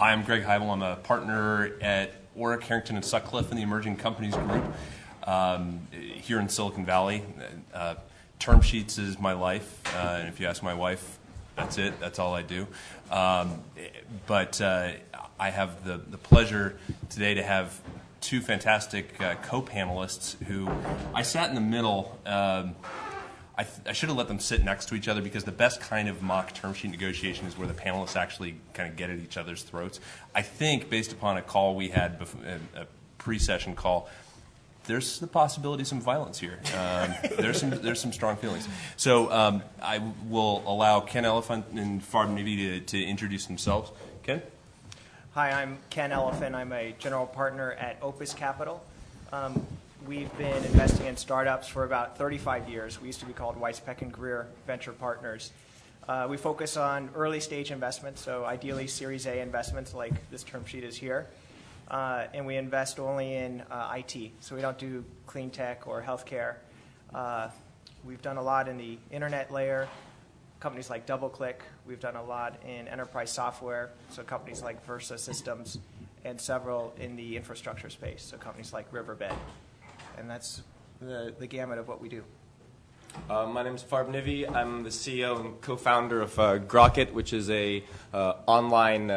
Hi, I'm Greg Heibel. I'm a partner at Orrick, Harrington, and Sutcliffe in the Emerging Companies Group here in Silicon Valley. Term sheets is my life, and if you ask my wife, that's it. That's all I do. But I have the pleasure today to have two fantastic co-panelists who I sat in the middle. I should have let them sit next to each other because the best kind of mock term sheet negotiation is where the panelists actually kind of get at each other's throats. I think, based upon a call we had, a pre-session call, there's the possibility of some violence here. There's some strong feelings. So I will allow Ken Elephant and Farb Nivi to introduce themselves. Ken? Hi, I'm Ken Elephant. I'm a general partner at Opus Capital. We've been investing in startups for about 35 years. We used to be called Weiss Peck and Greer Venture Partners. We focus on early stage investments, so ideally Series A investments like this term sheet is here. And we invest only in IT, so we don't do clean tech or healthcare. We've done a lot in the internet layer, companies like DoubleClick. We've done a lot in enterprise software, so companies like Versa Systems, and several in the infrastructure space, so companies like Riverbed. And that's the gamut of what we do. My name is Farb Nivi. I'm the CEO and co-founder of Grocket, which is a online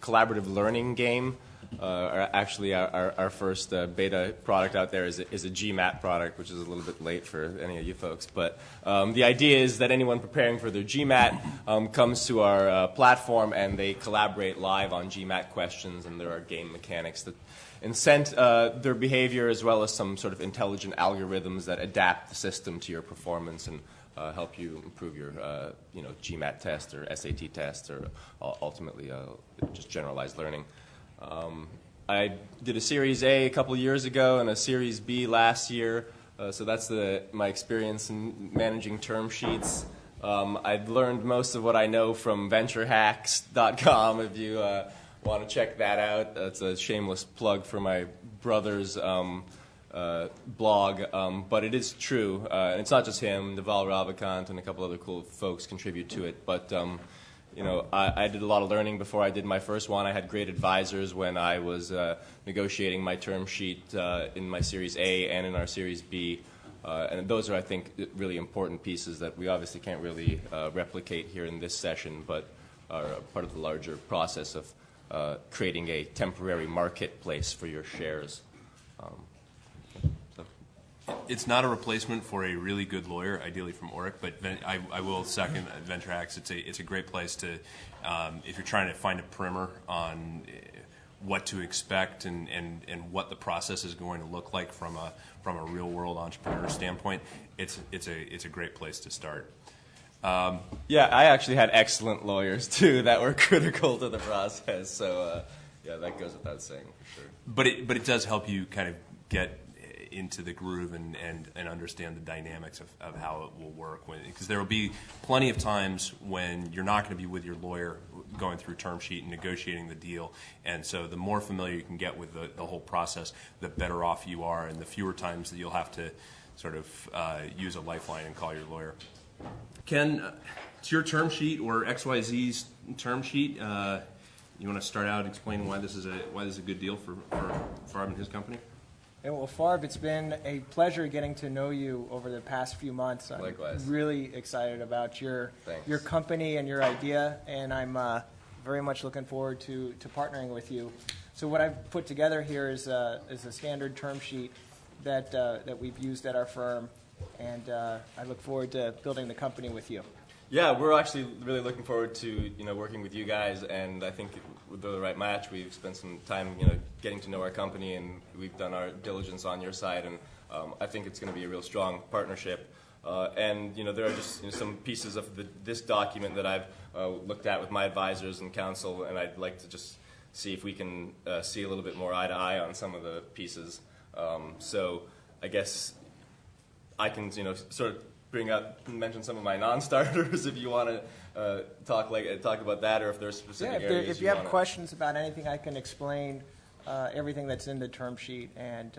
collaborative learning game. Actually, our first beta product out there is a GMAT product, which is a little bit late for any of you folks. But the idea is that anyone preparing for their GMAT comes to our platform and they collaborate live on GMAT questions, and there are game mechanics that incent their behavior, as well as some sort of intelligent algorithms that adapt the system to your performance and help you improve your GMAT test or SAT test, or ultimately just generalized learning. I did a Series A couple of years ago and a Series B last year, so that's my experience in managing term sheets. I've learned most of what I know from VentureHacks.com. If you want to check that out, that's a shameless plug for my brother's blog, but it is true. And it's not just him. Naval Ravikant and a couple other cool folks contribute to it, but I did a lot of learning before I did my first one. I had great advisors when I was negotiating my term sheet in my Series A and in our Series B. And those are, I think, really important pieces that we obviously can't really replicate here in this session, but are part of the larger process of creating a temporary marketplace for your shares. It's not a replacement for a really good lawyer, ideally from Orrick, but I will second Venture Hacks. It's a great place to, if you're trying to find a primer on what to expect and what the process is going to look like from a real world entrepreneur standpoint. It's a great place to start. Yeah, I actually had excellent lawyers too that were critical to the process. So yeah, that goes without saying for sure. But it does help you kind of get into the groove and understand the dynamics of how it will work, because there will be plenty of times when you're not going to be with your lawyer going through term sheet and negotiating the deal, and so the more familiar you can get with the whole process, the better off you are, and the fewer times that you'll have to sort of use a lifeline and call your lawyer. Ken, it's your term sheet, or XYZ's term sheet. You want to start out explaining why this is a good deal for Farb and his company? Well, Farb, it's been a pleasure getting to know you over the past few months. I'm Likewise. Really excited about your Thanks. company and your idea, and I'm very much looking forward to partnering with you. So what I've put together here is a standard term sheet that we've used at our firm, and I look forward to building the company with you. Yeah, we're actually really looking forward to working with you guys, and I think with the right match, we've spent some time getting to know our company, and we've done our diligence on your side, and I think it's going to be a real strong partnership. And there are just some pieces of this document that I've looked at with my advisors and counsel, and I'd like to just see if we can see a little bit more eye to eye on some of the pieces. So I guess I can sort of mention some of my non-starters if you want to talk about that, or if there's specific areas. If you have questions about anything, I can explain everything that's in the term sheet. And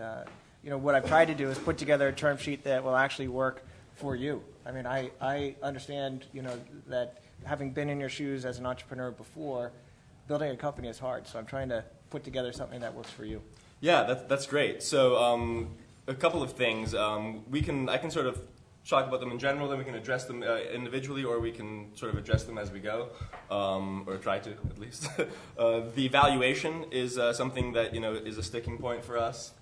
what I've tried to do is put together a term sheet that will actually work for you. I mean, I understand that having been in your shoes as an entrepreneur before, building a company is hard, so I'm trying to put together something that works for you. Yeah, that's great. So a couple of things. I can sort of talk about them in general, then we can address them individually, or we can sort of address them as we go, or try to at least. The valuation is something that is a sticking point for us.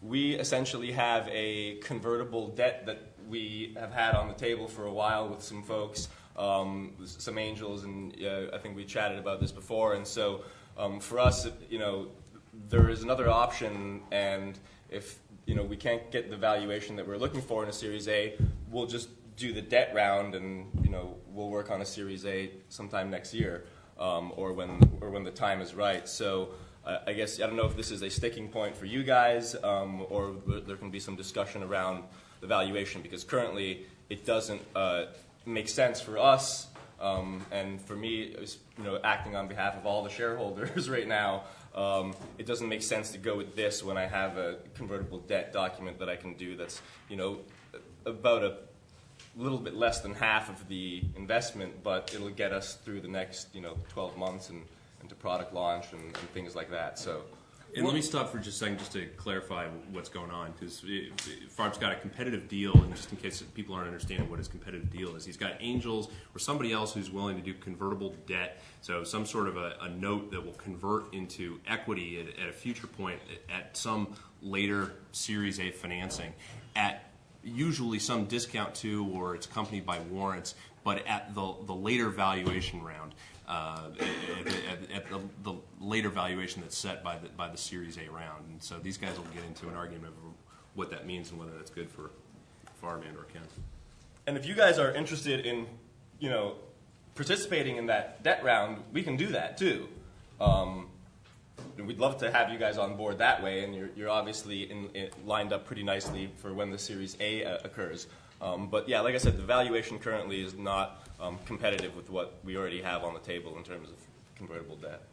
We essentially have a convertible debt that we have had on the table for a while with some folks, some angels, and I think we chatted about this before. And so for us, there is another option, and if we can't get the valuation that we're looking for in a Series A, we'll just do the debt round, and we'll work on a Series A sometime next year, or when the time is right. So I guess I don't know if this is a sticking point for you guys, or there can be some discussion around the valuation, because currently it doesn't make sense for us, and for me, acting on behalf of all the shareholders right now. It doesn't make sense to go with this when I have a convertible debt document that I can do that's, about a little bit less than half of the investment, but it'll get us through the next, 12 months and to product launch and things like that. So. And let me stop for just a second just to clarify what's going on, because Farb's got a competitive deal, and just in case people aren't understanding what his competitive deal is, he's got angels or somebody else who's willing to do convertible debt, so some sort of a note that will convert into equity at a future point at some later Series A financing at usually some discount to, or it's accompanied by warrants, but at the later valuation round. At the later valuation that's set by the Series A round, and so these guys will get into an argument of what that means and whether that's good for Farb and or Ken. And if you guys are interested in, participating in that debt round, we can do that too. We'd love to have you guys on board that way, and you're obviously lined up pretty nicely for when the Series A occurs. But yeah, like I said, the valuation currently is not competitive with what we already have on the table in terms of convertible debt.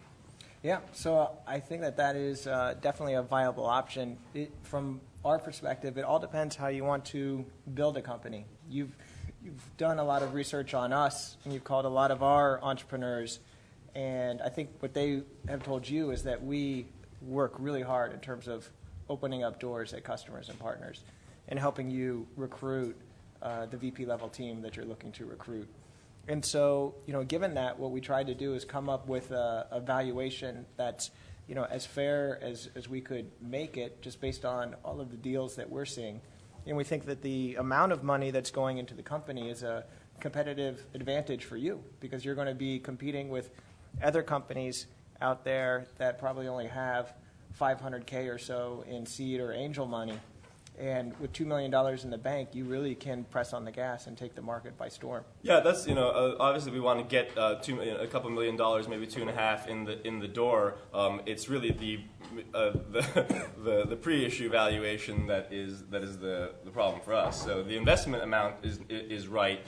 Yeah, so I think that is definitely a viable option. From our perspective, it all depends how you want to build a company. You've done a lot of research on us, and you've called a lot of our entrepreneurs, and I think what they have told you is that we work really hard in terms of opening up doors at customers and partners and helping you recruit the VP level team that you're looking to recruit. And so, given that, what we tried to do is come up with a valuation that's, as fair as we could make it, just based on all of the deals that we're seeing. And we think that the amount of money that's going into the company is a competitive advantage for you, because you're going to be competing with other companies out there that probably only have $500K or so in seed or angel money. And with $2 million in the bank, you really can press on the gas and take the market by storm. Yeah, that's obviously we want to get a couple $1 million, maybe 2.5 in the door. It's really the pre-issue valuation that is the problem for us. So the investment amount is right.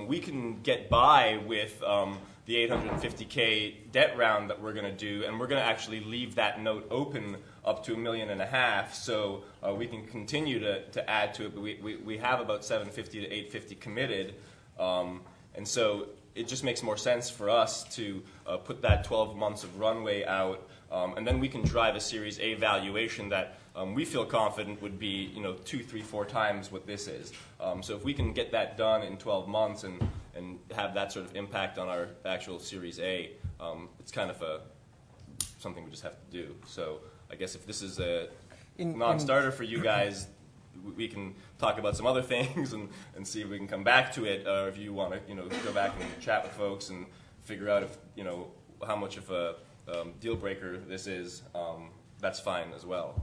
We can get by with the $850K debt round that we're going to do, and we're going to actually leave that note open up to $1.5 million, so we can continue to add to it. But we have about $750 to $850 committed, and so it just makes more sense for us to put that 12 months of runway out, and then we can drive a Series A valuation that we feel confident would be 2, 3, 4 times what this is. So if we can get that done in 12 months and have that sort of impact on our actual Series A, it's kind of something we just have to do. So I guess if this is a non-starter for you guys, we can talk about some other things and see if we can come back to it, or if you want to go back and chat with folks and figure out if how much of a deal breaker this is, that's fine as well.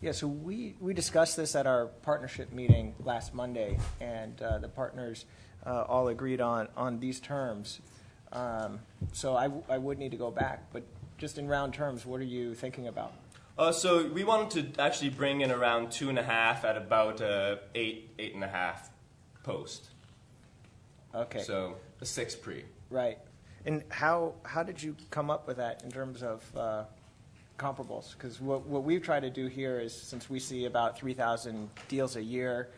Yeah, so we discussed this at our partnership meeting last Monday, and the partners all agreed on these terms. So I would need to go back, but just in round terms, what are you thinking about? So we wanted to actually bring in around 2.5 at about 8.5 post. Okay. So a 6 pre. Right. And how did you come up with that in terms of comparables? Because what we've tried to do here is, since we see about 3,000 deals a year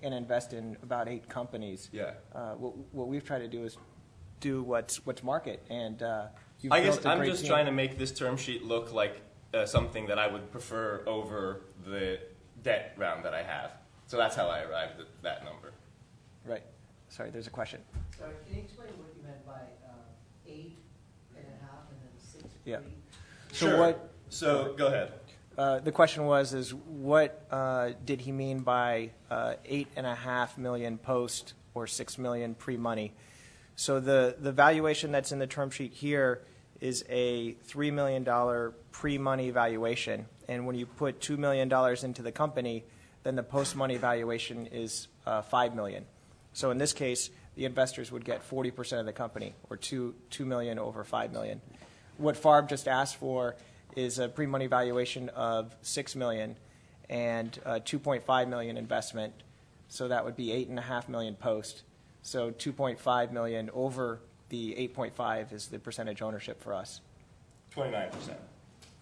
and invest in about 8 companies, Yeah. what we've tried to do is do what's market. And you've I guess built a I'm great just team. trying to make this term sheet look like something that I would prefer over the debt round that I have. So that's how I arrived at that number. Right. Sorry, there's a question. Sorry, can you explain what you meant by 8.5 and then 6 Yeah. feet? So Sure. what- So go ahead. The question was, is what did he mean by 8.5 million post or 6 million pre-money? So the valuation that's in the term sheet here is a $3 million pre-money valuation. And when you put $2 million into the company, then the post-money valuation is $5 million. So in this case, the investors would get 40% of the company, or $2 million over $5 million. What FARB just asked for is a pre-money valuation of $6 million and $2.5 million investment. So that would be $8.5 million post. So $2.5 million over the 8.5 is the percentage ownership for us, 29%.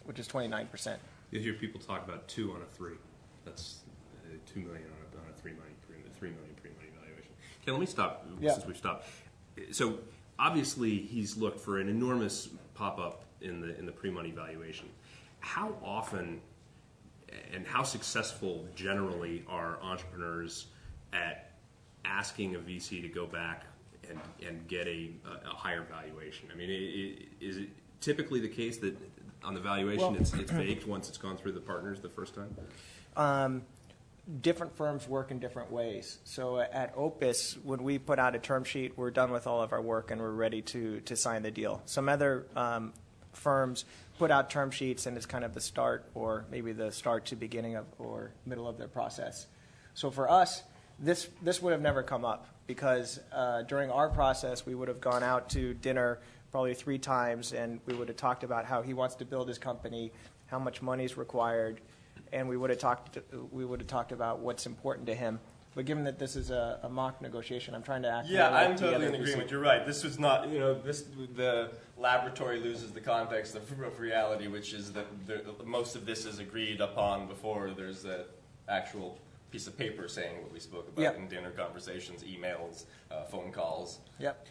which is 29%. You hear people talk about 2 on a 3. That's 2 million on a 3 million pre-money valuation. Okay, let me stop since we've stopped. So obviously he's looked for an enormous pop-up in the pre-money valuation. How often and how successful generally are entrepreneurs at asking a VC to go back and get a higher valuation? I mean, is it typically the case that on the valuation it's baked once it's gone through the partners the first time? Different firms work in different ways. So at Opus, when we put out a term sheet, we're done with all of our work and we're ready to sign the deal. Some other firms put out term sheets and it's kind of the start or maybe the start to beginning of or middle of their process. So for us, this would have never come up because during our process, we would have gone out to dinner probably 3 times and we would have talked about how he wants to build his company, how much money is required, and we would have talked about what's important to him. But given that this is a mock negotiation, I'm trying to act. Yeah, I'm like the totally other in VC. agreement. You're right. This was not, the laboratory loses the context of reality, which is that most of this is agreed upon before there's an actual piece of paper saying what we spoke about Yep. in dinner conversations, emails, phone calls. Yep.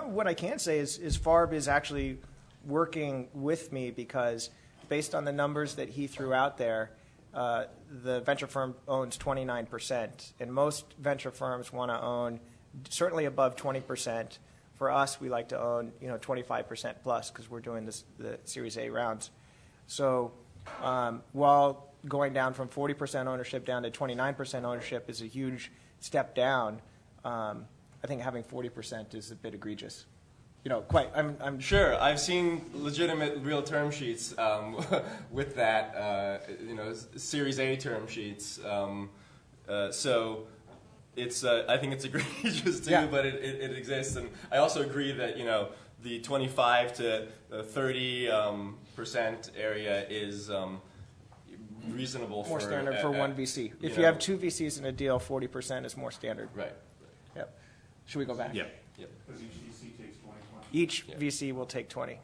What I can say is FARB is actually working with me because based on the numbers that he threw out there, the venture firm owns 29%, and most venture firms want to own certainly above 20%. For us, we like to own 25% plus because we're doing the Series A rounds. So while going down from 40% ownership down to 29% ownership is a huge step down, I think having 40% is a bit egregious. I'm Sure, I've seen legitimate real term sheets with that, Series A term sheets. So it's, I think it's egregious too, Yeah. but it exists. And I also agree that, the 25 to 30% area is reasonable more for standard for one VC. If you have 2 VCs in a deal, 40% is more standard. Right. Yep. Should we go back? Yeah. Yep. Because each VC takes 20. Each Yeah. VC will take 20.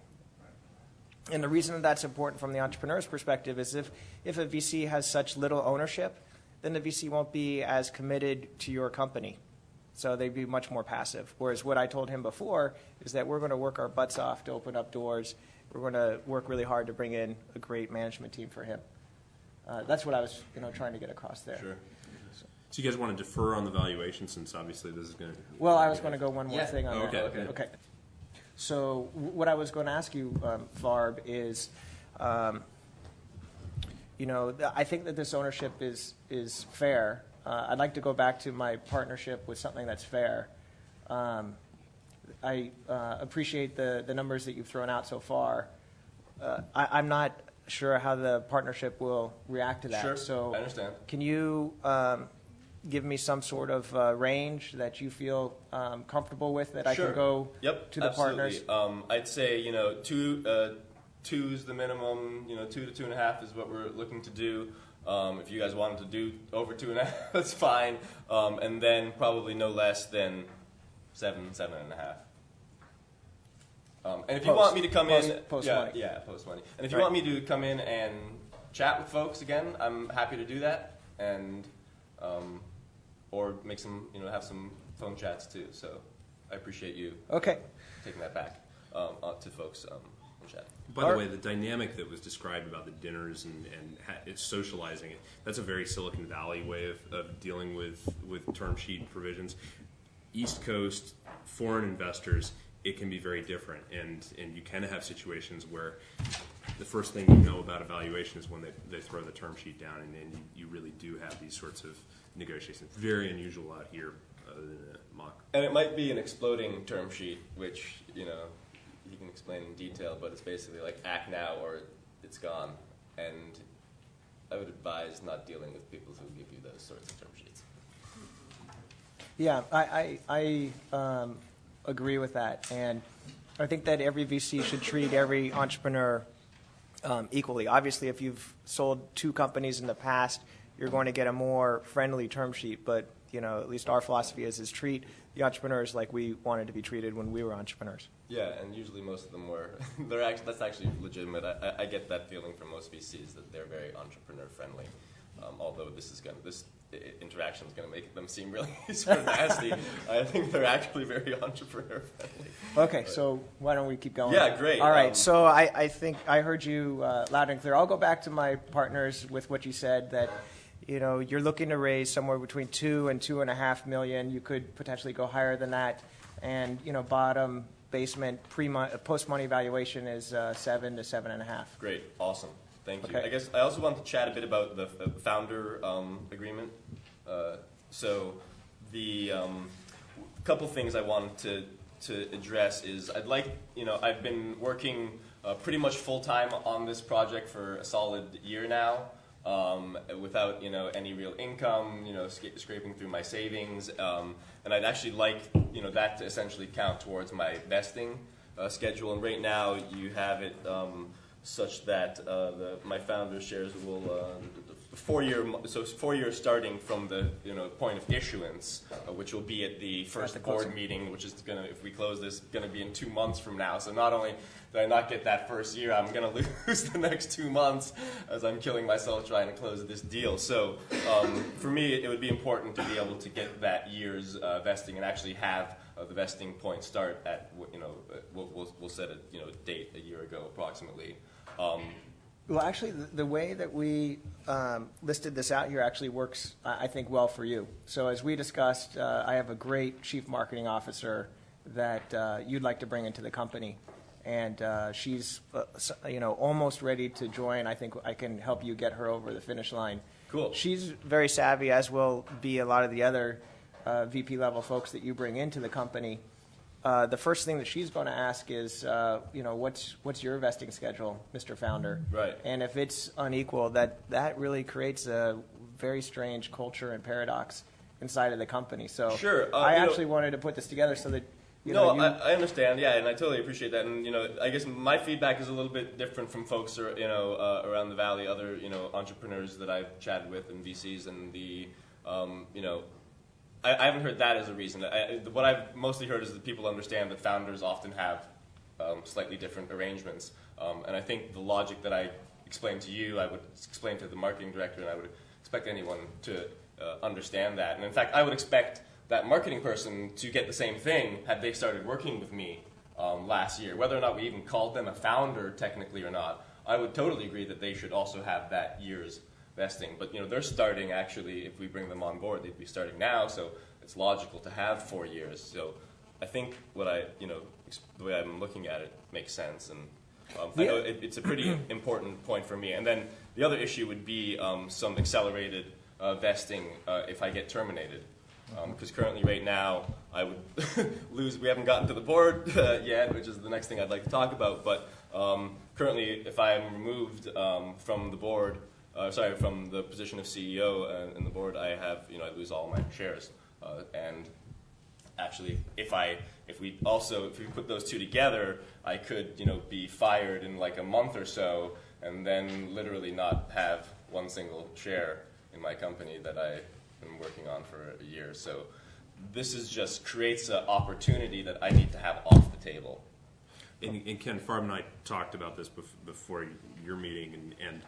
And the reason that that's important from the entrepreneur's perspective is if a VC has such little ownership, then the VC won't be as committed to your company. So they'd be much more passive. Whereas what I told him before is that we're going to work our butts off to open up doors. We're going to work really hard to bring in a great management team for him. That's what I was trying to get across there. Sure. So you guys want to defer on the valuation since obviously this is going to... Well, I was going to go one more Yeah. thing on Oh, that. okay. Okay. So what I was going to ask you, Farb, is, I think that this ownership is fair. I'd like to go back to my partnership with something that's fair. I appreciate the numbers that you've thrown out so far. I'm not sure how the partnership will react to that. Sure, So I understand. can you give me some sort of range that you feel comfortable with that I Sure. can go Yep, to the absolutely. partners? I'd say two is the minimum. 2 to 2.5 is what we're looking to do. If you guys wanted to do over 2.5, that's fine. And then probably no less than 7.5. And if you want me to come in, post yeah, money. yeah, post money. And if you Right. want me to come in and chat with folks again, I'm happy to do that, and or make some, have some phone chats too. So I appreciate you Okay. taking that back. to folks in chat. By the way, the dynamic that was described about the dinners and it's socializing, that's a very Silicon Valley way of dealing with term sheet provisions. East Coast, foreign investors, it can be very different. And you can have situations where the first thing you know about evaluation is when they throw the term sheet down, and you really do have these sorts of negotiations. Very unusual out here in a mock. And it might be an exploding term sheet, which, you can explain in detail, but it's basically like act now or it's gone. And I would advise not dealing with people who give you those sorts of term sheets. Yeah, I agree with that. And I think that every VC should treat every entrepreneur equally. Obviously, if you've sold 2 companies in the past, you're going to get a more friendly term sheet. But, at least our philosophy is treat the entrepreneurs like we wanted to be treated when we were entrepreneurs. Yeah, and usually most of them were. That's actually legitimate. I get that feeling from most VCs that they're very entrepreneur friendly. Although this interaction is going to make them seem really sort of nasty. I think they're actually very entrepreneur friendly. Okay, so why don't we keep going? Yeah, great. All right, so I think I heard you loud and clear. I'll go back to my partners with what you said, that you're looking to raise somewhere between 2 and 2.5 million. You could potentially go higher than that, and bottom basement post money valuation is 7 to 7.5. Great, awesome. Thank you. Okay. I guess I also want to chat a bit about the founder agreement. So the couple things I wanted to address is I've been working pretty much full time on this project for a solid year now, without any real income, scraping through my savings, and I'd actually like that to essentially count towards my vesting schedule. And right now you have it such that my founder shares will 4 years starting from the point of issuance, which will be at the first board meeting, which is gonna, if we close this, gonna be in 2 months from now. So not only did I not get that first year, I'm gonna lose the next 2 months as I'm killing myself trying to close this deal. So for me, it would be important to be able to get that year's vesting and actually have the vesting point start at we'll set a date a year ago approximately. Well, actually, the way that we listed this out here actually works, I think, well for you. So as we discussed, I have a great chief marketing officer that you'd like to bring into the company. And she's, almost ready to join. I think I can help you get her over the finish line. Cool. She's very savvy, as will be a lot of the other VP-level folks that you bring into the company. The first thing that she's going to ask is, what's your vesting schedule, Mr. Founder? Right. And if it's unequal, that really creates a very strange culture and paradox inside of the company. So sure. I actually wanted to put this together so that I understand. Yeah, and I totally appreciate that. And I guess my feedback is a little bit different from folks around the valley, other entrepreneurs that I've chatted with and VCs, and I haven't heard that as a reason. What I've mostly heard is that people understand that founders often have slightly different arrangements. And I think the logic that I explained to you, I would explain to the marketing director, and I would expect anyone to understand that. And in fact, I would expect that marketing person to get the same thing had they started working with me last year. Whether or not we even called them a founder technically or not, I would totally agree that they should also have that year's vesting. But they're starting, actually, if we bring them on board, they'd be starting now, so it's logical to have 4 years. So I think the way I'm looking at it makes sense, and I know it's a pretty important point for me. And then the other issue would be some accelerated vesting if I get terminated. Because currently, right now, I would lose. We haven't gotten to the board yet, which is the next thing I'd like to talk about. But currently, if I'm removed from the board, from the position of CEO in the board, I lose all my shares. And actually, if we put those two together, I could be fired in like a month or so, and then literally not have one single share in my company that I've been working on for a year. So this just creates an opportunity that I need to have off the table. And Ken, Farb and I talked about this before your meeting, and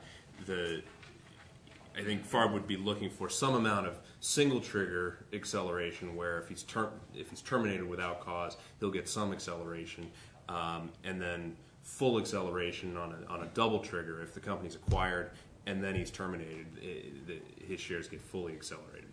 I think Farb would be looking for some amount of single trigger acceleration, where if he's terminated without cause, he'll get some acceleration. and then full acceleration on a double trigger if the company's acquired and then he's terminated. His shares get fully accelerated.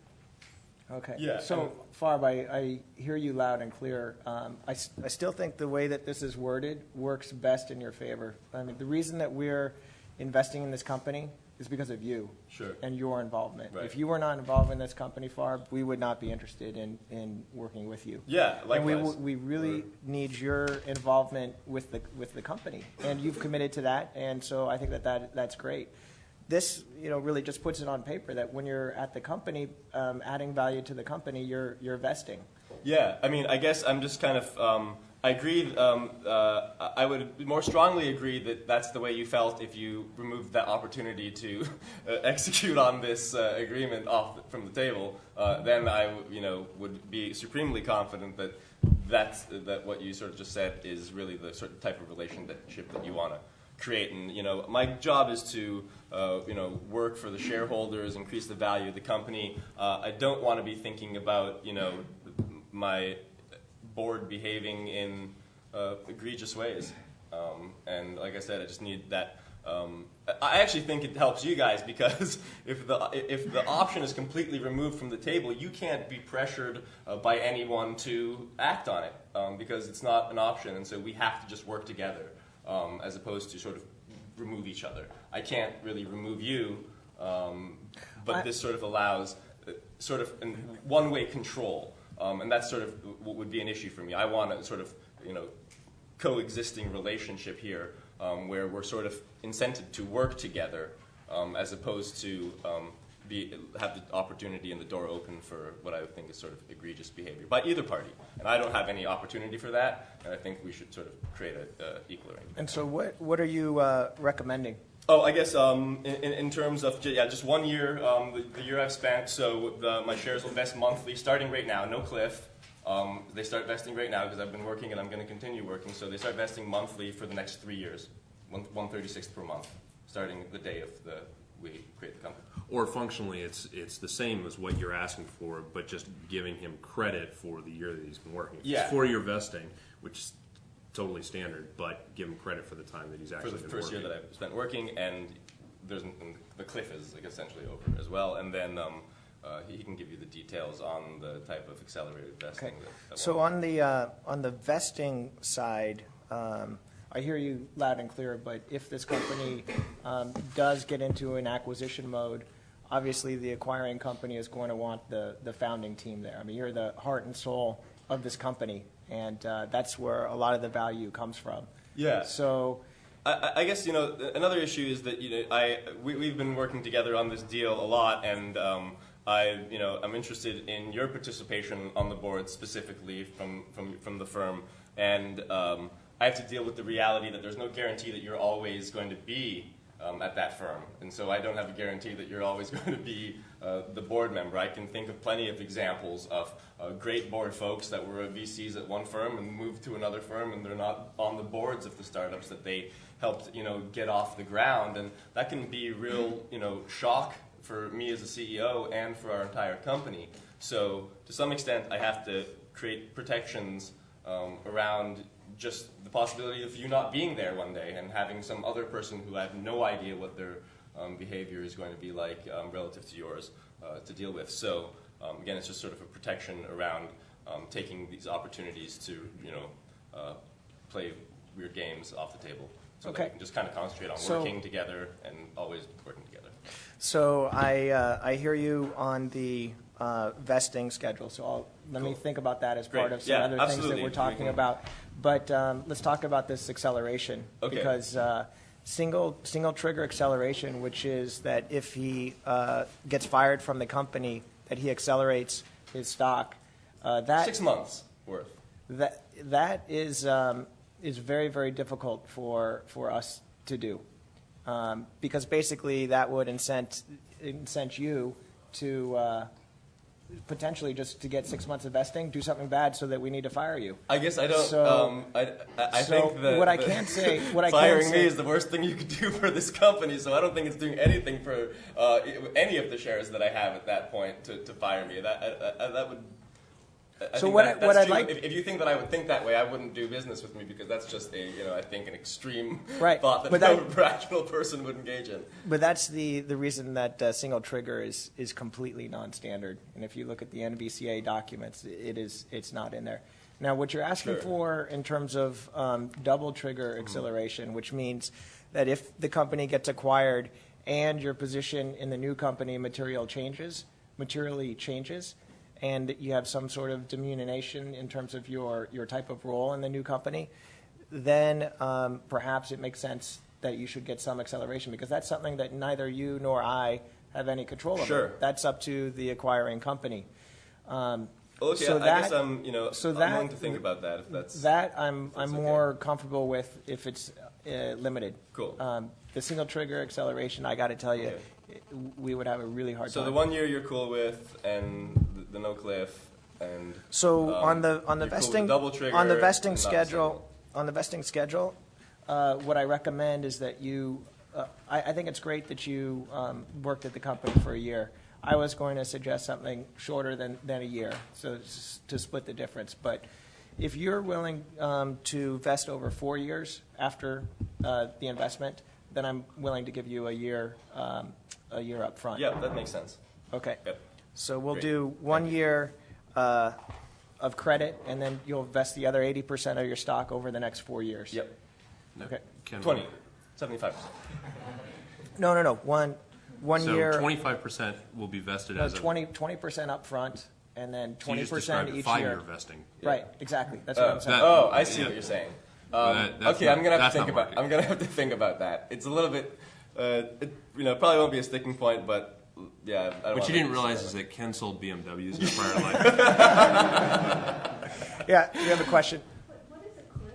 Okay. Yeah, So, Farb, I hear you loud and clear. I still think the way that this is worded works best in your favor. I mean, the reason that we're investing in this company is because of you. Sure. And your involvement. Right. If you were not involved in this company, Farb, we would not be interested in working with you. Yeah, And likewise. we really need your involvement with the company, and you've committed to that, and so I think that's great. This, really just puts it on paper that when you're at the company, adding value to the company, you're vesting. Yeah, I mean, I guess I'm just kind of, I agree, I would more strongly agree that that's the way you felt if you removed that opportunity to execute on this agreement from the table. Then I, would be supremely confident that what you sort of just said is really the sort of type of relationship that you want to create. And, my job is to, work for the shareholders, increase the value of the company. I don't want to be thinking about, my board behaving in egregious ways. And like I said, I just need that. I actually think it helps you guys because if the option is completely removed from the table, you can't be pressured by anyone to act on it because it's not an option. And so we have to just work together as opposed to sort of remove each other. I can't really remove you, but this sort of allows sort of one-way control. And that's sort of what would be an issue for me. I want a sort of, coexisting relationship here where we're sort of incented to work together as opposed to have the opportunity and the door open for what I would think is sort of egregious behavior by either party. And I don't have any opportunity for that, and I think we should sort of create an equal arrangement. And so what are you recommending? Oh, I guess in terms of, just 1 year, the year I've spent, so my shares will vest monthly, starting right now, no cliff. They start vesting right now because I've been working and I'm going to continue working, so they start vesting monthly for the next 3 years, 1/36th per month, starting the day of we create the company. Or functionally, it's the same as what you're asking for, but just giving him credit for the year that he's been working. Yeah. It's 4-year vesting, which is totally standard, but give him credit for the time that he's actually been working. For the first year that I've spent working, and the cliff is like essentially over as well, and then he can give you the details on the type of accelerated vesting. Okay. That So on the vesting side, I hear you loud and clear, but if this company does get into an acquisition mode, obviously the acquiring company is going to want the founding team there. I mean, you're the heart and soul of this company, and that's where a lot of the value comes from. Yeah. So I guess, another issue is that, we've been working together on this deal a lot, and I'm interested in your participation on the board specifically from the firm, and I have to deal with the reality that there's no guarantee that you're always going to be at that firm, and so I don't have a guarantee that you're always going to be the board member. I can think of plenty of examples of great board folks that were VCs at one firm and moved to another firm, and they're not on the boards of the startups that they helped, get off the ground, and that can be real, shock for me as a CEO and for our entire company. So to some extent, I have to create protections around just the possibility of you not being there one day and having some other person who I have no idea what their behavior is going to be like relative to yours to deal with. So again, it's just sort of a protection around taking these opportunities to play weird games off the table. So that we can just kind of concentrate on working together and always working together. So I hear you on the vesting schedule. So let me think about that as part of some other things that we're talking about. But let's talk about this acceleration, because single trigger acceleration, which is that if he gets fired from the company, that he accelerates his stock. That 6 months worth. That is very, very difficult for us to do, because basically that would incent you to potentially just to get 6 months of vesting, do something bad so that we need to fire you. I guess I don't. So, I think that firing me is the worst thing you could do for this company. So I don't think it's doing anything for any of the shares that I have at that point to fire me. That would I So think what that's I'd true. like- if you think that I would think that way, I wouldn't do business with me, because that's just I think an extreme Right. thought that But no that- rational person would engage in. But that's the reason that single trigger is completely non-standard. And if you look at the NVCA documents, it's not in there. Now, what you're asking Sure. for in terms of double trigger acceleration, which means that if the company gets acquired and your position in the new company materially changes, and you have some sort of diminution in terms of your type of role in the new company, then perhaps it makes sense that you should get some acceleration, because that's something that neither you nor I have any control over. Sure. That's up to the acquiring company. Okay, So I guess that- I'm so I'm that- willing to think about that if that's That I'm that's okay. more comfortable with if it's limited. Cool. The single trigger acceleration, I got to tell you, we would have a really hard So time. the 1 year you're cool with, and the no cliff, and So you're on the cool with vesting the double trigger on the and vesting not schedule what I recommend is that you. I think it's great that you worked at the company for a year. I was going to suggest something shorter than a year, so to split the difference. But if you're willing to vest over 4 years after the investment, then I'm willing to give you a year up front. Yeah, that makes sense. Okay. Yep. So we'll Great. do 1 year of credit, and then you'll vest the other 80% of your stock over the next 4 years. Yep. Okay. Ken, 20, 75%. No. One So year. 25% will be vested No, as a. 20% up front, and then So you just 20% described each 5-year year. vesting. Right. Exactly. That's what I'm saying. that- Oh, I see yeah. what you're saying. That's Okay, not- I'm gonna have that's to think not about. marketing. I'm gonna have to think about that. It's a little bit. It probably won't be a sticking point, but yeah. I don't What wanna you didn't make realize this- is that Ken sold BMWs in a prior life. Yeah. You have a question? What is a cliff?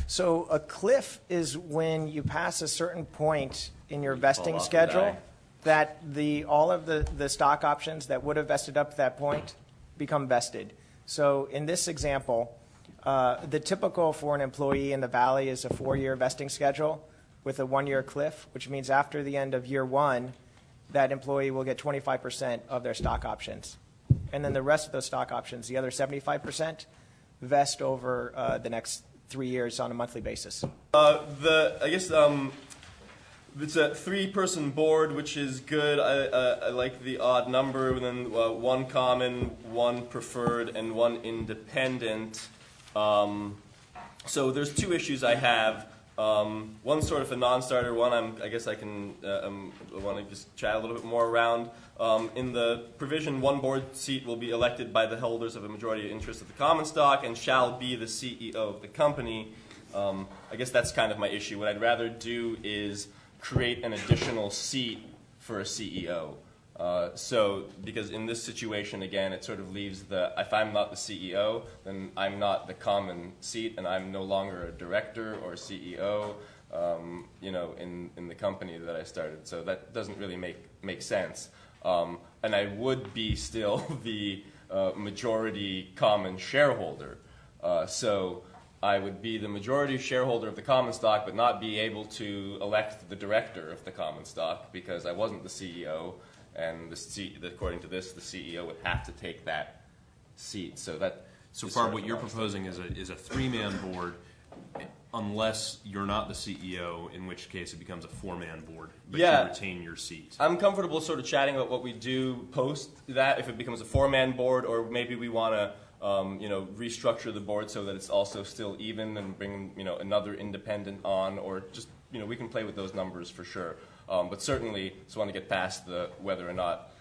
So a cliff is when you pass a certain point in your vesting off and schedule die. that all of the stock options that would have vested up to that point become vested. So in this example, the typical for an employee in the Valley is a 4-year vesting schedule with a 1-year cliff, which means after the end of year 1, that employee will get 25% of their stock options. And then the rest of those stock options, the other 75%, vest over the next 3 years on a monthly basis. I guess it's a 3-person board, which is good. I like the odd number, and then 1 common, 1 preferred, and 1 independent. So there's 2 issues I have. One sort of a non-starter, one I guess I can want to just chat a little bit more around. In the provision, 1 board seat will be elected by the holders of a majority of interest of the common stock and shall be the CEO of the company. I guess that's kind of my issue. What I'd rather do is create an additional seat for a CEO. So, because in this situation, again, it sort of leaves if I'm not the CEO, then I'm not the common seat, and I'm no longer a director or CEO, in the company that I started. So that doesn't really make sense. And I would be still the majority common shareholder. So I would be the majority shareholder of the common stock, but not be able to elect the director of the common stock because I wasn't the CEO. And according to this, the CEO would have to take that seat. So Farb, what you're proposing is a 3-man board, unless you're not the CEO, in which case it becomes a 4-man board, but Yeah. you retain your seat. I'm comfortable sort of chatting about what we do post that, if it becomes a 4-man board, or maybe we want to restructure the board so that it's also still even and bring another independent on, or just we can play with those numbers for sure. But certainly, just want to get past whether or not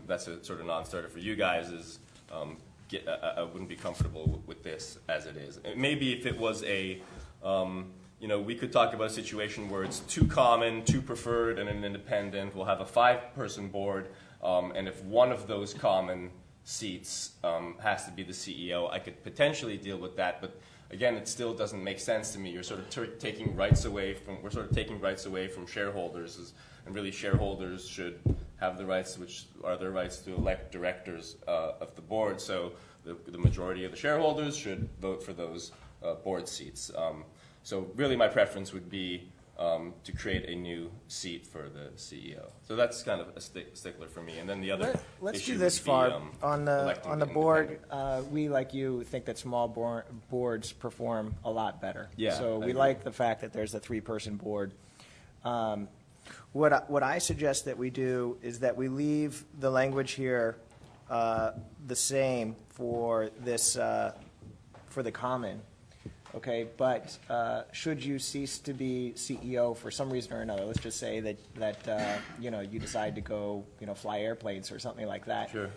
that's a sort of non-starter for you guys. I wouldn't be comfortable with this as it is. Maybe if it was we could talk about a situation where it's 2 common, 2 preferred, and an independent. We'll have a 5-person board, and if one of those common seats has to be the CEO, I could potentially deal with that. But again, it still doesn't make sense to me. You're sort of taking rights away from shareholders, and really shareholders should have the rights, which are their rights to elect directors of the board. So the majority of the shareholders should vote for those board seats. So really, my preference would be to create a new seat for the CEO. So that's kind of a stickler for me. And then the other Let's issue do this would be, far. On electing the board, independent. we, like you, think that small boards perform a lot better. Yeah, So I we agree. like the fact that there's a three-person board. What I suggest that we do is that we leave the language here the same for this, for the common, okay? But should you cease to be CEO for some reason or another, let's just say that you know, you decide to go, you know, fly airplanes or something like that. Sure.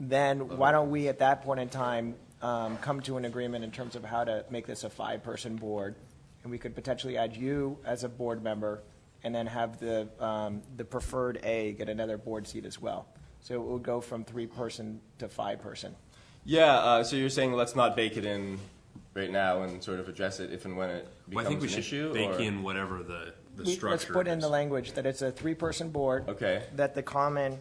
Then why don't we, at that point in time, come to an agreement in terms of how to make this a five-person board, and we could potentially add you as a board member, and then have the preferred A get another board seat as well. So it would go from three-person to five-person. Yeah, so you're saying let's not bake it in right now and sort of address it if and when it becomes Well, I think we an should issue? bake or? in whatever the structure Let's put in is. the language that it's a three-person board. Okay. That the common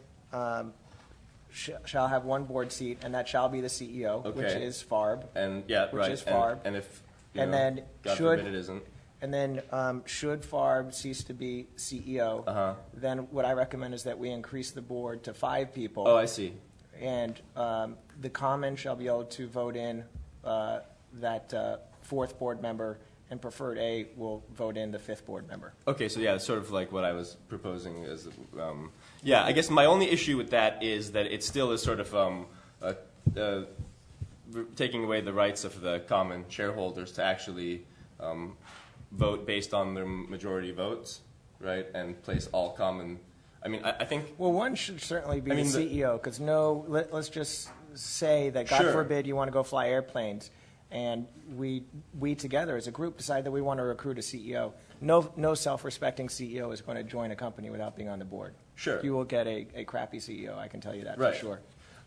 shall have one board seat, and that shall be the CEO, which Okay. is Farb. And, yeah, which right. is Farb. And if, you And know, then God should- forbid it isn't. And then, should Farb cease to be CEO, then what I recommend is that we increase the board to 5 people. Oh, I see. And the common shall be able to vote in that fourth board member, and preferred A will vote in the fifth board member. Okay, so yeah, it's sort of like what I was proposing is, yeah, I guess my only issue with that is that it still is sort of taking away the rights of the common shareholders to actually vote based on their majority votes, right, and place all common. I mean, I think. Well, one should certainly be I mean, the CEO, because let's just say that, God Sure. forbid, you want to go fly airplanes, and we together as a group decide that we want to recruit a CEO. No self-respecting CEO is going to join a company without being on the board. Sure. You will get a crappy CEO, I can tell you that Right. for sure.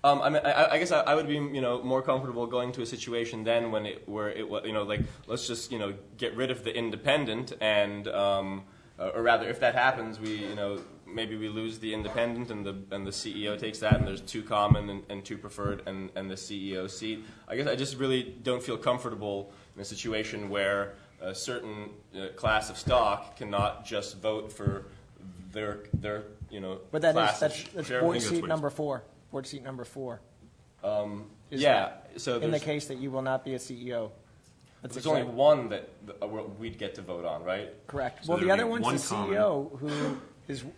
I mean, I guess I would be, you know, more comfortable going to a situation then where it was, you know, like, let's just, you know, get rid of the independent and, or rather, if that happens, you know, maybe we lose the independent and the CEO takes that, and there's 2 common and 2 preferred and the CEO seat. I guess I just really don't feel comfortable in a situation where a certain class of stock cannot just vote for their you know, But that class is, of that's share- board that's seat what number 4. Board seat number 4. Is Yeah, so in the there's, case that you will not be a CEO. That's there's only exact- one that we'd get to vote on, right? Correct. So Well, the there'll other be one's the one common. CEO who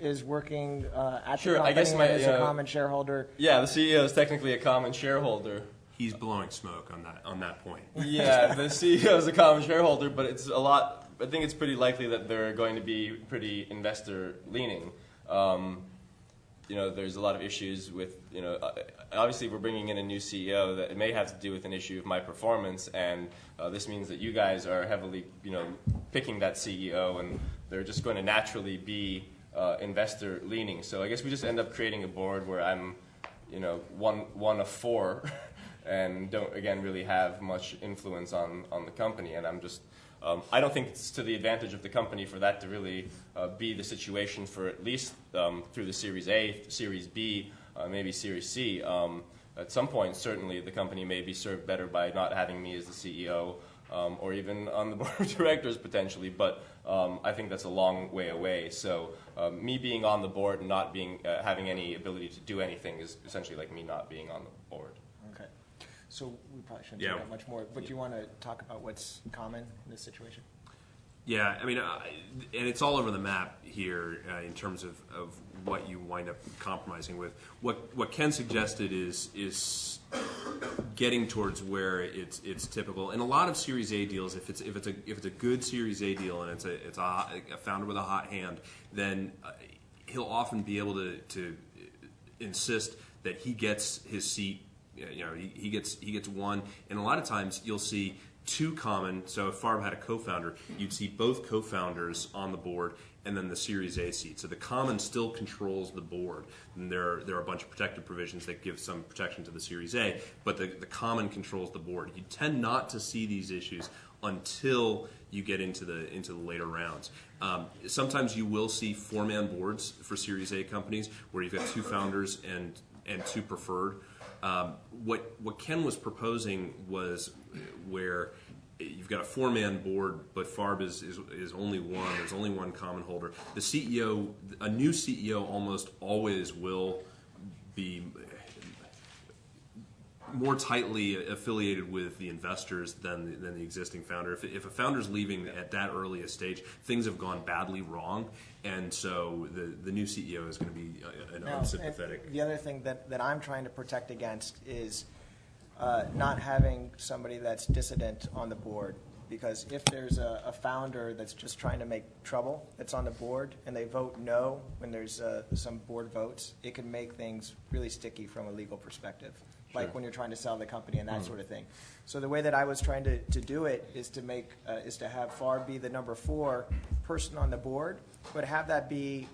is working at Sure, the I company guess and my, is a common shareholder. Yeah, the CEO is technically a common shareholder. He's blowing smoke on that point. Yeah, the CEO is a common shareholder, but it's a lot. I think it's pretty likely that they're going to be pretty investor leaning. You know, there's a lot of issues with, you know, obviously we're bringing in a new CEO that it may have to do with an issue of my performance, and this means that you guys are heavily, you know, picking that CEO, and they're just going to naturally be investor leaning. So I guess we just end up creating a board where I'm, you know, one of 4, and don't again really have much influence on the company, and I'm just. I don't think it's to the advantage of the company for that to really be the situation for at least through the Series A, Series B, maybe Series C. At some point, certainly, the company may be served better by not having me as the CEO, or even on the board of directors potentially. But I think that's a long way away. So me being on the board and not being having any ability to do anything is essentially like me not being on the board. Okay. So we probably shouldn't Yeah. do that much more. But do you want to talk about what's common in this situation? Yeah, I mean, and it's all over the map here in terms of what you wind up compromising with. What Ken suggested is getting towards where it's typical. In a lot of Series A deals, if it's a good Series A deal and it's a founder with a hot hand, then he'll often be able to insist that he gets his seat. You know, he gets one, and a lot of times you'll see 2 common. So if Farb had a co-founder, you'd see both co-founders on the board, and then the Series A seat. So the common still controls the board, and there are a bunch of protective provisions that give some protection to the Series A, but the common controls the board. You tend not to see these issues until you get into the later rounds. Sometimes you will see 4-man boards for Series A companies where you've got 2 founders and 2 preferred. What Ken was proposing was where you've got a 4-man board, but Farb is only one. There's only one common holder. The CEO, a new CEO, almost always will be more tightly affiliated with the investors than the existing founder. If a founder's leaving at that early a stage, things have gone badly wrong, and so the new CEO is going to be an Now, unsympathetic. and the other thing that I'm trying to protect against is not having somebody that's dissident on the board. Because if there's a founder that's just trying to make trouble that's on the board and they vote no when there's some board votes, it can make things really sticky from a legal perspective. Like when you're trying to sell the company and that sort of thing. So the way that I was trying to do it is to have Farb be the number 4 person on the board, but have that be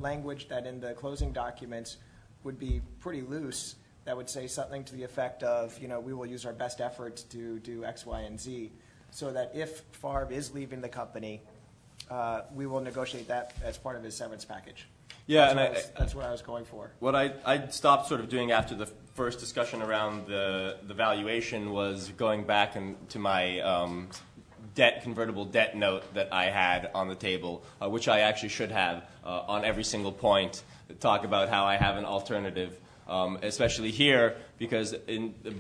language that in the closing documents would be pretty loose, that would say something to the effect of, we will use our best efforts to do X, Y, and Z, so that if Farb is leaving the company, we will negotiate that as part of his severance package. Yeah, That's what I was going for. what I stopped sort of doing after the first discussion around the valuation was going back to my convertible debt note that I had on the table, which I actually should have on every single point, talk about how I have an alternative. Especially here, because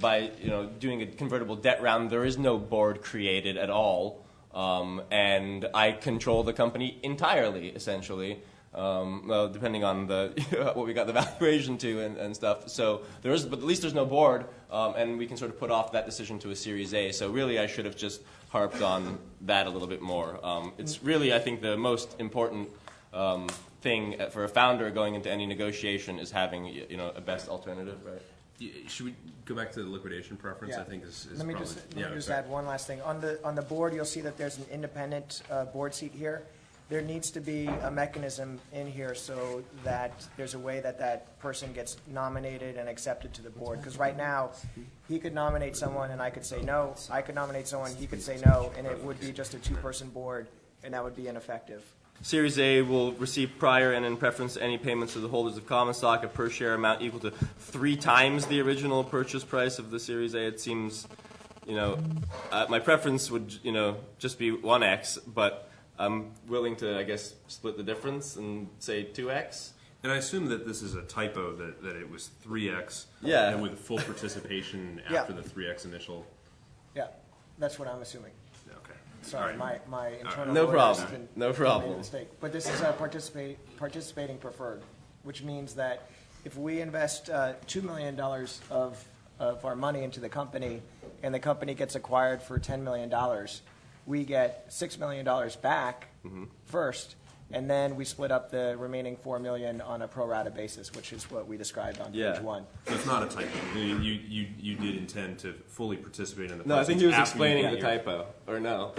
by doing a convertible debt round, there is no board created at all, and I control the company entirely, essentially. Well, depending on what we got the valuation to and stuff. So but at least there's no board, and we can sort of put off that decision to a Series A. So really, I should have just harped on that a little bit more. It's really, I think, the most important thing for a founder going into any negotiation is having a best alternative, right? Should we go back to the liquidation preference? Yeah. I think is Let me probably, just add one last thing. On the board, you'll see that there's an independent board seat here. There needs to be a mechanism in here so that there's a way that person gets nominated and accepted to the board. Because right now, he could nominate someone and I could say no. I could nominate someone, he could say no, and it would be just a 2-person board, and that would be ineffective. Series A will receive prior and in preference to any payments to the holders of common stock a per share amount equal to 3 times the original purchase price of the Series A. It seems, my preference would, just be 1x, but I'm willing to, I guess, split the difference and say 2x. And I assume that this is a typo, that it was 3x, Yeah. and with full participation Yeah. after the 3x initial. Yeah, that's what I'm assuming. Okay. Sorry, All right. my internal No lawyer problem. has been- No made a problem. mistake. But this is a participating preferred, which means that if we invest $2 million of our money into the company and the company gets acquired for $10 million, we get $6 million back first, and then we split up the remaining $4 million on a pro rata basis, which is what we described on Yeah. page 1. So it's not a typo. You did intend to fully participate in the No, I think he was process after you explaining the got your- typo, or no?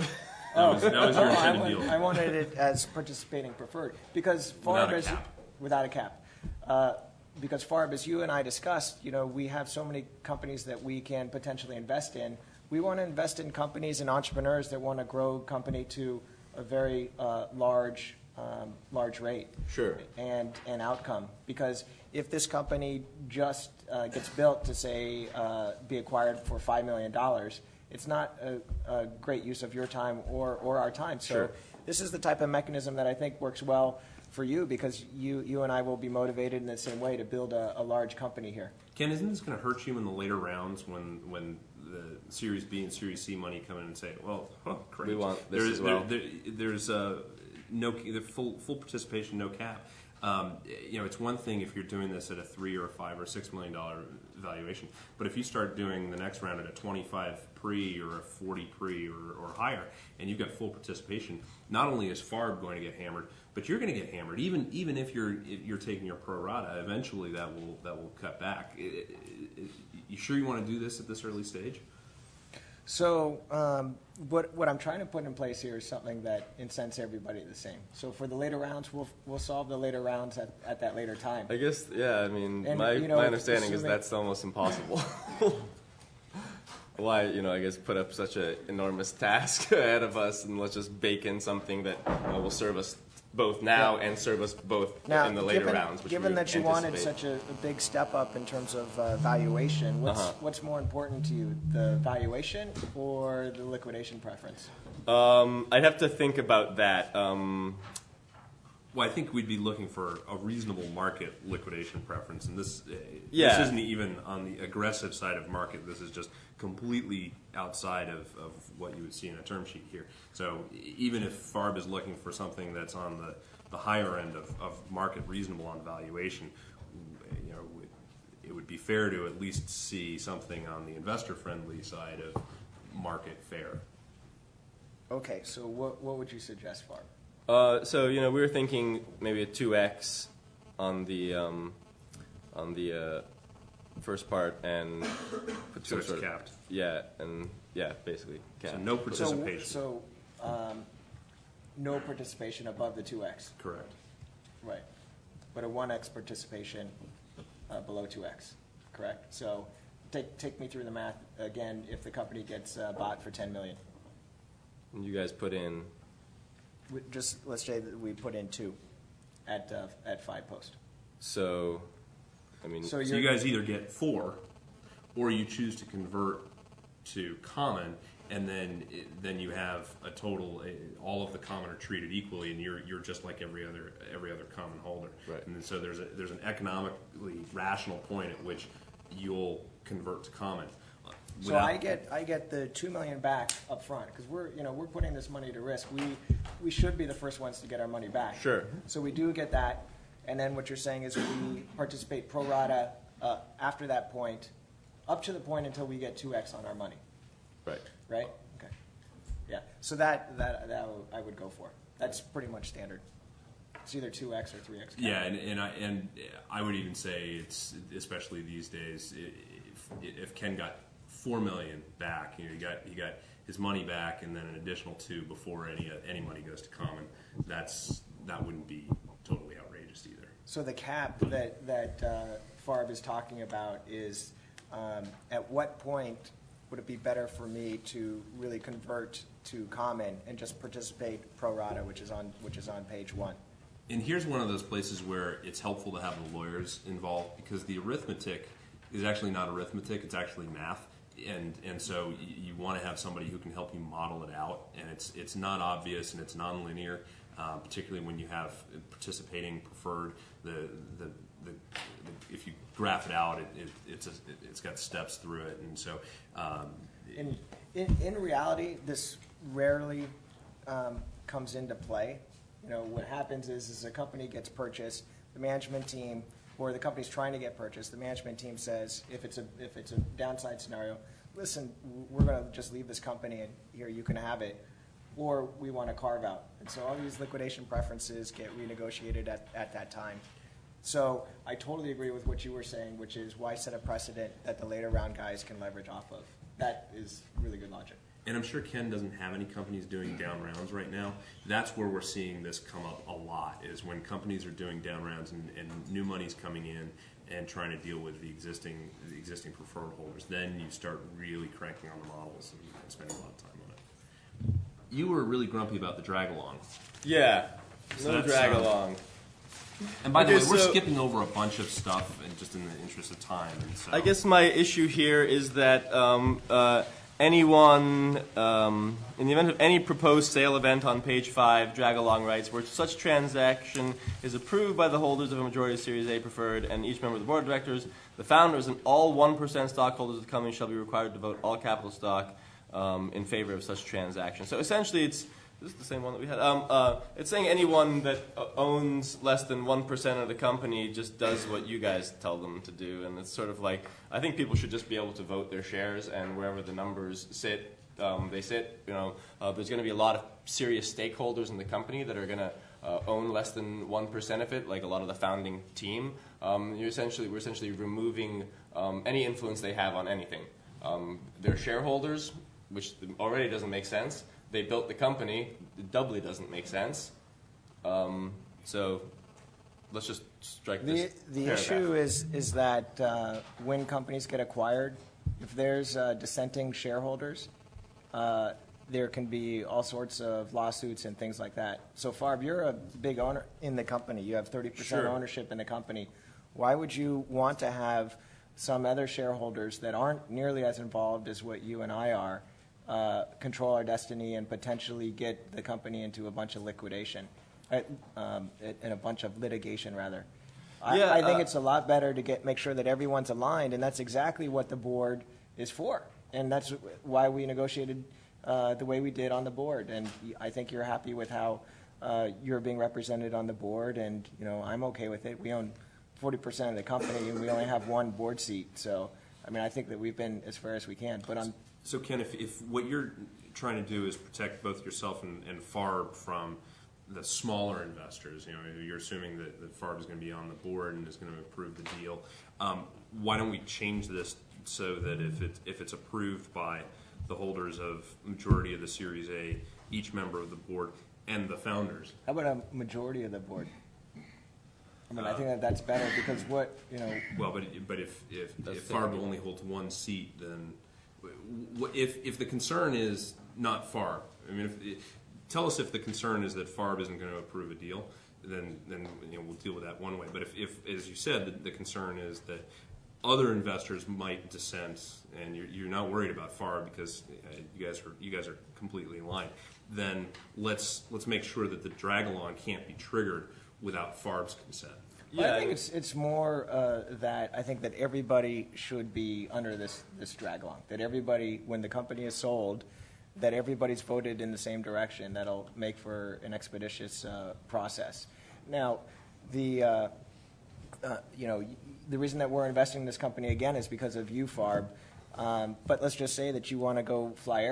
That was your No, intended deal. I wanted it as participating preferred, because Without Farb a is, cap. without a cap. Because Farb, as you and I discussed, we have so many companies that we can potentially invest in. We want to invest in companies and entrepreneurs that want to grow a company to a very large rate. Sure. And outcome. Because if this company just gets built to, say, be acquired for $5 million, it's not a great use of your time or our time. So Sure. this is the type of mechanism that I think works well for you, because you and I will be motivated in the same way to build a large company here. Ken, isn't this going to hurt you in the later rounds when the Series B and Series C money come in and say, well, great. We want this as well. There's the full participation, no cap. It's one thing if you're doing this at a $3 or $5 or $6 million valuation, but if you start doing the next round at a 25 pre or a 40 pre or higher, and you've got full participation, not only is Farb going to get hammered, but you're going to get hammered. Even if you're taking your pro rata, eventually that will cut back. You sure you want to do this at this early stage? So what I'm trying to put in place here is something that incents everybody the same. So for the later rounds, we'll solve the later rounds at that later time. I guess, yeah, I mean, And, my understanding is assuming- that's almost impossible. Why, I guess put up such an enormous task ahead of us, and let's just bake in something that will serve us both now and serve us both Now, in the later given, rounds. Which given we that you wanted anticipate. such a big step up in terms of valuation, what's more important to you, the valuation or the liquidation preference? I'd have to think about that. Well, I think we'd be looking for a reasonable market liquidation preference, and this Yeah. this isn't even on the aggressive side of market. This is just completely outside of what you would see in a term sheet here. So even if FARB is looking for something that's on the higher end of market reasonable on valuation, you know, it would be fair to at least see something on the investor-friendly side of market fair. Okay, so what would you suggest, Farb? So we were thinking maybe a 2x on the first part and put So some it's sort of capped. basically capped. So no participation. So no participation above the 2x, Correct. right? But a 1x participation below 2x, correct? So take me through the math again. If the company gets bought for $10 million, And you guys put in. just let's say that we put in 2 at 5 post. So, I mean, So So you guys either get 4, or you choose to convert to common, and then you have a total. All of the common are treated equally, and you're just like every other common holder. Right. And so there's an economically rational point at which you'll convert to common. So I get the $2 million back up front because we're putting this money to risk. We should be the first ones to get our money back. Sure. So we do get that, and then what you're saying is we participate pro rata after that point, up to the point until we get 2x on our money, right. right? Okay. Yeah. So that I would go for. That's pretty much standard. It's either 2x or 3x. Yeah, and I would even say it's especially these days. If Ken got $4 million back, he got his money back, and then an additional 2 before any money goes to common. That wouldn't be totally outrageous either. So the cap that Farb is talking about is at what point would it be better for me to really convert to common and just participate pro rata, which is on page 1? And here's one of those places where it's helpful to have the lawyers involved, because the arithmetic is actually not arithmetic, it's actually math. And so you want to have somebody who can help you model it out, and it's not obvious and it's nonlinear, particularly when you have participating preferred. If you graph it out, it's got steps through it, and so In reality, this rarely comes into play. What happens is a company gets purchased, the management team, or the company's trying to get purchased, the management team says, if it's a downside scenario, listen, we're going to just leave this company and here you can have it, or we want to carve out. And so all these liquidation preferences get renegotiated at that time. So I totally agree with what you were saying, which is why set a precedent that the later round guys can leverage off of. That is really good logic. And I'm sure Ken doesn't have any companies doing down rounds right now. That's where we're seeing this come up a lot, is when companies are doing down rounds and new money's coming in and trying to deal with the existing preferred holders. Then you start really cranking on the models and spending a lot of time on it. You were really grumpy about the drag along. Yeah. So No that's, drag along. And by the Okay, way, we're so- skipping over a bunch of stuff, and just in the interest of time. And so I guess my issue here is that anyone, in the event of any proposed sale event on page 5, drag-along rights, where such transaction is approved by the holders of a majority of Series A preferred and each member of the board of directors, the founders and all 1% stockholders of the company shall be required to vote all capital stock in favor of such transaction. So essentially, this is the same one that we had. It's saying anyone that owns less than 1% of the company just does what you guys tell them to do, and it's sort of like, I think people should just be able to vote their shares, and wherever the numbers sit, they sit. There's going to be a lot of serious stakeholders in the company that are going to own less than 1% of it, like a lot of the founding team. We're essentially removing any influence they have on anything. They're shareholders, which already doesn't make sense. They built the company. It doubly doesn't make sense. So let's just strike this The paragraph. issue is that when companies get acquired, if there's dissenting shareholders, there can be all sorts of lawsuits and things like that. So Farb, you're a big owner in the company. You have 30% Sure. ownership in the company. Why would you want to have some other shareholders that aren't nearly as involved as what you and I are control our destiny and potentially get the company into a bunch of liquidation, and a bunch of litigation, rather? Yeah, I think it's a lot better to make sure that everyone's aligned, and that's exactly what the board is for. And that's why we negotiated the way we did on the board. And I think you're happy with how you're being represented on the board, and I'm okay with it. We own 40% of the company, and we only have one board seat. So, I mean, I think that we've been as fair as we can. But So Ken, if what you're trying to do is protect both yourself and Farb from the smaller investors, you're assuming that Farb is going to be on the board and is going to approve the deal. Why don't we change this so that if it's approved by the holders of majority of the Series A, each member of the board, and the founders? how about a majority of the board? I mean, I think that's better because Well, but if Farb only holds one seat, then if the concern is not Farb, I mean, tell us if the concern is that Farb isn't going to approve a deal, then we'll deal with that one way. But if as you said, the concern is that other investors might dissent, and you're not worried about Farb because you guys are completely aligned, then let's make sure that the drag-along can't be triggered without Farb's consent. Yeah, I think it's more that I think that everybody should be under this drag along. That everybody, when the company is sold, that everybody's voted in the same direction. That'll make for an expeditious process. Now, the reason that we're investing in this company again is because of you, Farb. But let's just say that you want to go fly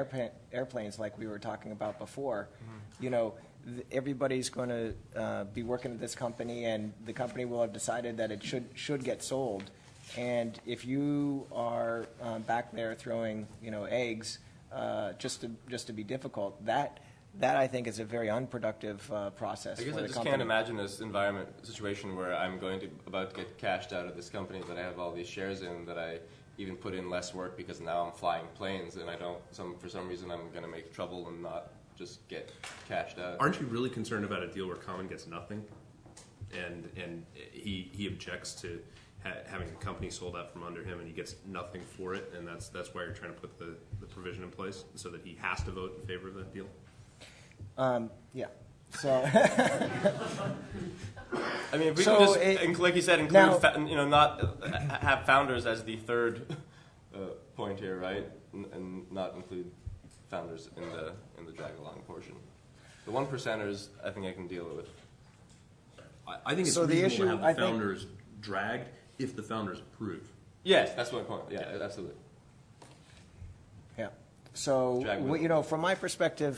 airplanes like we were talking about before. Everybody's going to be working at this company, and the company will have decided that it should get sold. And if you are back there throwing eggs just to be difficult, that I think is a very unproductive process. I guess for I the just company. can't imagine this situation where I'm about to get cashed out of this company that I have all these shares in, that I even put in less work because now I'm flying planes, and for some reason I'm going to make trouble and not just get cashed out. Aren't you really concerned about a deal where Common gets nothing, and he objects to having the company sold out from under him, and he gets nothing for it, and that's why you're trying to put the provision in place so that he has to vote in favor of that deal? Yeah. So. I mean, if we So can just, like you said, include now- not have founders as the third point here, right? And not include founders in the drag along portion. The 1%ers, I think I can deal with. I think it's So the reasonable issue, to have the I think- founders dragged if the founders approve. Yes, that's my point. Yeah, absolutely. Yeah. So, Drag with- from my perspective,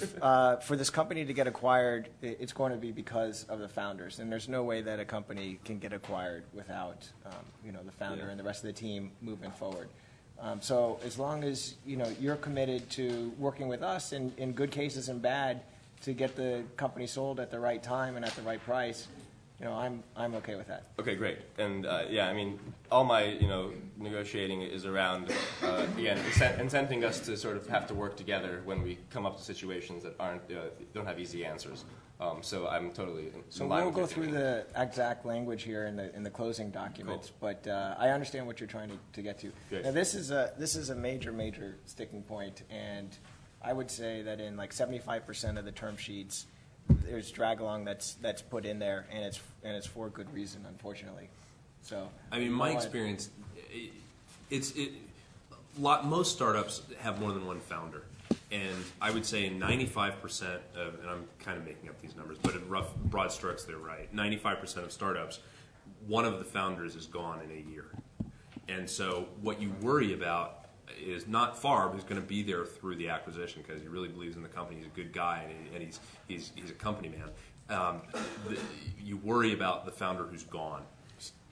for this company to get acquired, it's going to be because of the founders. And there's no way that a company can get acquired without, the founder Yeah. and the rest of the team moving forward. So as long as, you're committed to working with us in good cases and bad to get the company sold at the right time and at the right price, I'm okay with that. Okay, great. And I mean, all my negotiating is around again incenting us to sort of have to work together when we come up to situations that don't have easy answers. So I'm totally in So line we'll with go your through thinking. the exact language here in the closing documents, but I understand what you're trying to get to. Good. Now this is a major sticking point, and I would say that in like 75% of the term sheets, there's drag along that's put in there, and it's for good reason, unfortunately. So I mean, my experience, most startups have more than one founder. And I would say 95% of, and I'm kind of making up these numbers, but in broad strokes, they're right. 95% of startups, one of the founders is gone in a year. And so what you worry about is not Farb, who's going to be there through the acquisition because he really believes in the company. He's a good guy, and he's a company man. You worry about the founder who's gone.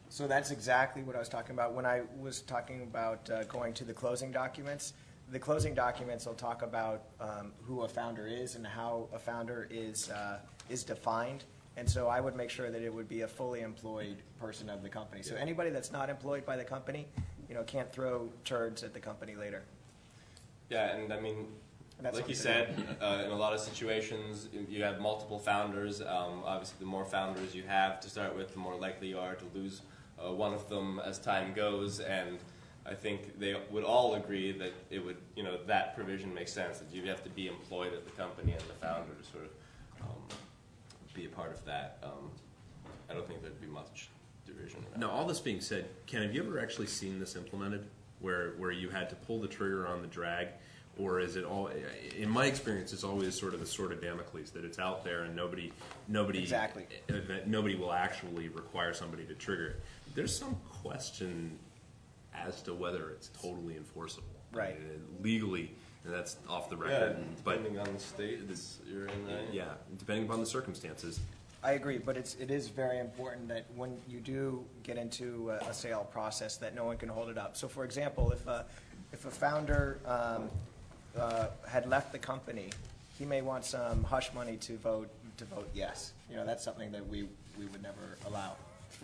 So that's exactly what I was talking about when I was talking about going to the closing documents. The closing documents will talk about who a founder is and how a founder is defined. And so I would make sure that it would be a fully employed person of the company. So anybody that's not employed by the company, can't throw turds at the company later. Yeah, and I mean, That's Like what you they said, in a lot of situations, you have multiple founders. Obviously, the more founders you have to start with, the more likely you are to lose one of them as time goes. And I think they would all agree that it would, that provision makes sense. That you have to be employed at the company and the founder to sort of be a part of that. I don't think there'd be much division around Now, that. all this being said, Ken, have you ever actually seen this implemented, where you had to pull the trigger on the drag, or is it all? In my experience, it's always sort of the sword of Damocles, that it's out there and nobody Exactly. that nobody will actually require somebody to trigger it. There's some question as to whether it's totally enforceable, Right. Legally, and that's off the Yeah, record. But depending on the state that you're in, right? yeah, depending upon the circumstances. I agree, but it is very important that when you do get into a sale process, that no one can hold it up. So, for example, if a founder had left the company, he may want some hush money to vote yes. That's something that we would never allow,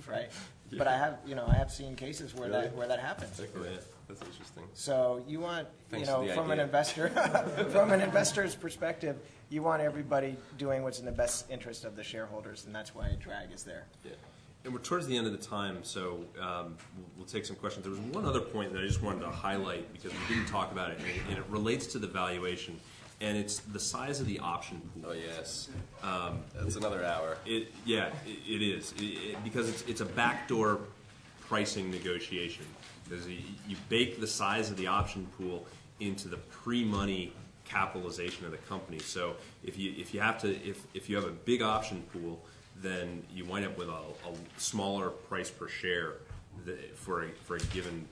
right? Yeah. But I have seen cases where Really? that happens. Okay, that's interesting. So you want, Thanks for the from an idea. investor, from an investor's perspective, you want everybody doing what's in the best interest of the shareholders, and that's why drag is there. Yeah. And we're towards the end of the time, so we'll take some questions. There was one other point that I just wanted to highlight because we didn't talk about it, and it relates to the valuation, and it's the size of the option pool. Oh yes, that's another hour. It is because it's a backdoor pricing negotiation. Because you bake the size of the option pool into the pre-money capitalization of the company. So if you have a big option pool, then you wind up with a smaller price per share for a given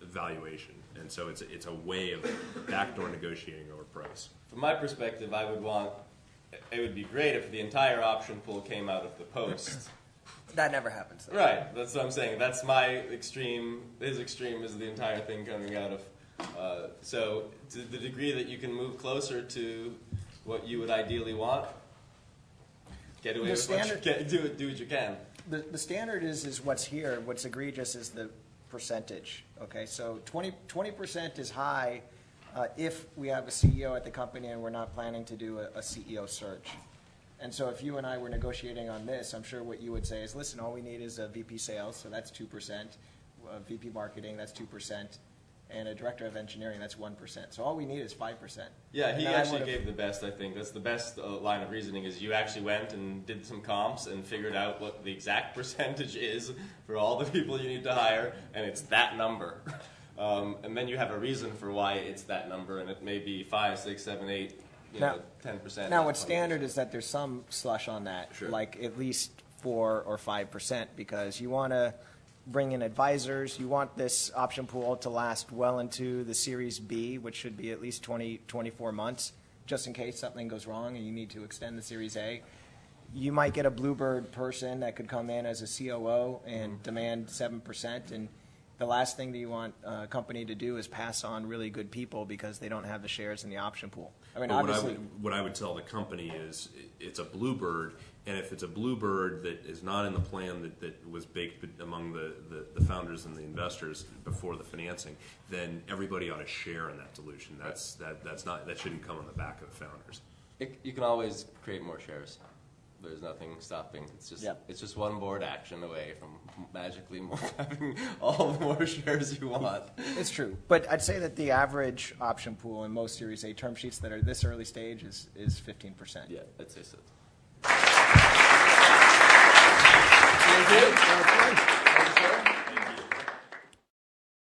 valuation. And so it's a way of backdoor negotiating over price. From my perspective, it would be great if the entire option pool came out of the post. That never happens. Though. Right, that's what I'm saying. That's my extreme. His extreme is the entire thing coming out of. So to the degree that you can move closer to what you would ideally want, get away with what you can, do what you can. The standard is what's here. What's egregious is the percentage. Okay, so 20% is high if we have a CEO at the company and we're not planning to do a CEO search. And so if you and I were negotiating on this, I'm sure what you would say is, listen, all we need is a VP sales, so that's 2%, VP marketing, that's 2%, and a director of engineering, that's 1%. So all we need is 5%. Yeah, he And I actually would've- gave the best, I think. That's the best line of reasoning is you actually went and did some comps and figured out what the exact percentage is for all the people you need to hire, and it's that number. And then you have a reason for why it's that number, and it may be 5, 6, 7, 8, Now- 10%. Now, what's standard is that there's some slush on that, Sure. like at least 4 or 5%, because you want to bring in advisors. You want this option pool to last well into the Series B, which should be at least 24 months, just in case something goes wrong and you need to extend the Series A. You might get a bluebird person that could come in as a COO and demand 7%, and the last thing that you want a company to do is pass on really good people because they don't have the shares in the option pool. I mean, But obviously, what I would tell the company is it's a bluebird, and if it's a bluebird that is not in the plan that was baked among the founders and the investors before the financing, then everybody ought to share in that dilution. That shouldn't come on the back of the founders. You can always create more shares. There's nothing stopping. It's just one board action away from magically having all the more shares you want. it's true. But I'd say that the average option pool in most Series A term sheets that are this early stage is 15%. Yeah, I'd say so. Thank you.